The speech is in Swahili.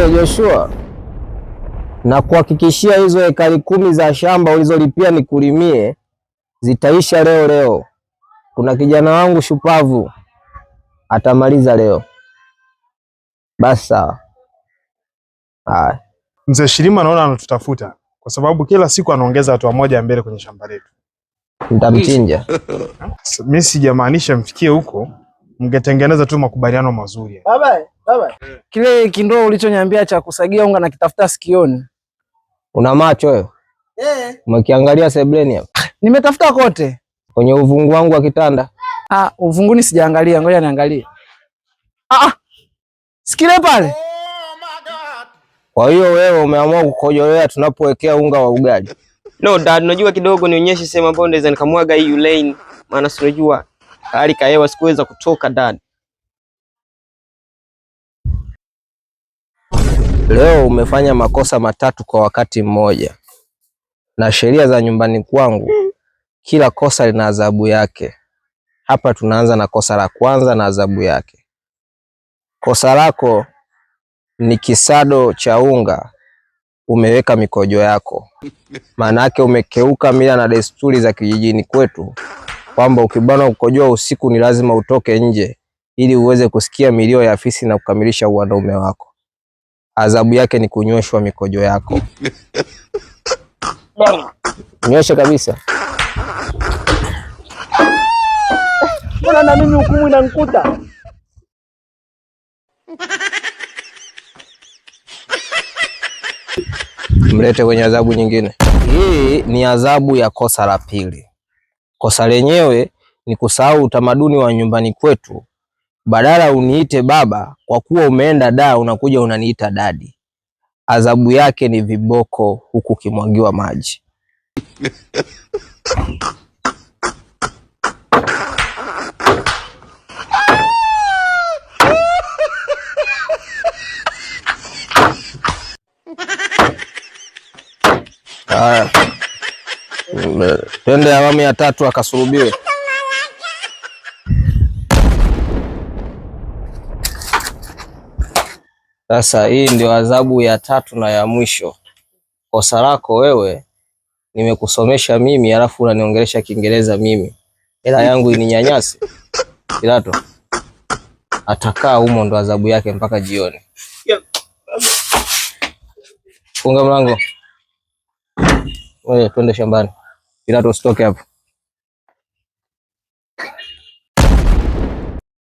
Mzee Joshua, na kuhakikishia hizo ekari 10 za shamba ulizolipia nikulimie zitaisha leo leo. Kuna kijana wangu shupavu atamaliza leo. Basi sawa. Haya. Mzee Shirima naona anatutafuta kwa sababu kila siku anaongeza hatua moja mbele kwenye shamba letu. Nitamchinja. Mimi sijamaanisha mfikie huko, mngetengeneza tu makubaliano mazuri. Baba. Kile kindoo ulichoniambia cha kusagia unga na kitafuta sikioni. Una macho wewe? Umekiangalia sebleni hapo? Nimetafuta kote. Kwenye uvungu wangu wa kitanda? Uvunguni sijaangalia, ngoja niangalie. Sikile pale. Kwa hiyo wewe umeamua kukojolea tunapowekea unga wa ugali? No dad, unajua kidogo nionyeshe sehemu ambayo ndaweza nikamwaga hii Ulaine, maana si unajua hali kaewa sikuweza kutoka dad. Leo umefanya makosa matatu kwa wakati mmoja, na sheria za nyumbani kwangu kila kosa lina adhabu yake. Hapa tunaanza na kosa la kwanza na adhabu yake. Kosa lako ni kisado cha unga umeweka mikojo yako. Maana yake umekeuka mila na desturi za kijijini kwetu kwamba ukibana kukojoa usiku ni lazima utoke nje ili uweze kusikia milio ya fisi na kukamilisha uwanaume wako. Adhabu yake ni kunyoshwa mikojo yako. Nyosha kabisa. Mbona na mimi hukumu inanikuta? Mlete kwenye adhabu nyingine. Hii ni adhabu ya kosa la pili. Kosa lenyewe ni kusahau utamaduni wa nyumbani kwetu. Badala uniite baba, kwa kuwa umeenda daa unakuja unaniita dadi. Adhabu yake ni viboko huku kimwagiwa maji. Twende awamu ya 3 akasulubiwe. Sasa hii ndio adhabu ya 3 na ya mwisho. Kosa lako wewe, nimekusomesha mimi alafu unaniongelesha Kiingereza mimi. Hela yangu ininyanyase. Pilato atakaa humo, ndo adhabu yake mpaka jioni. Funga mlango. Wewe twende shambani. Pilato usitoke hapo.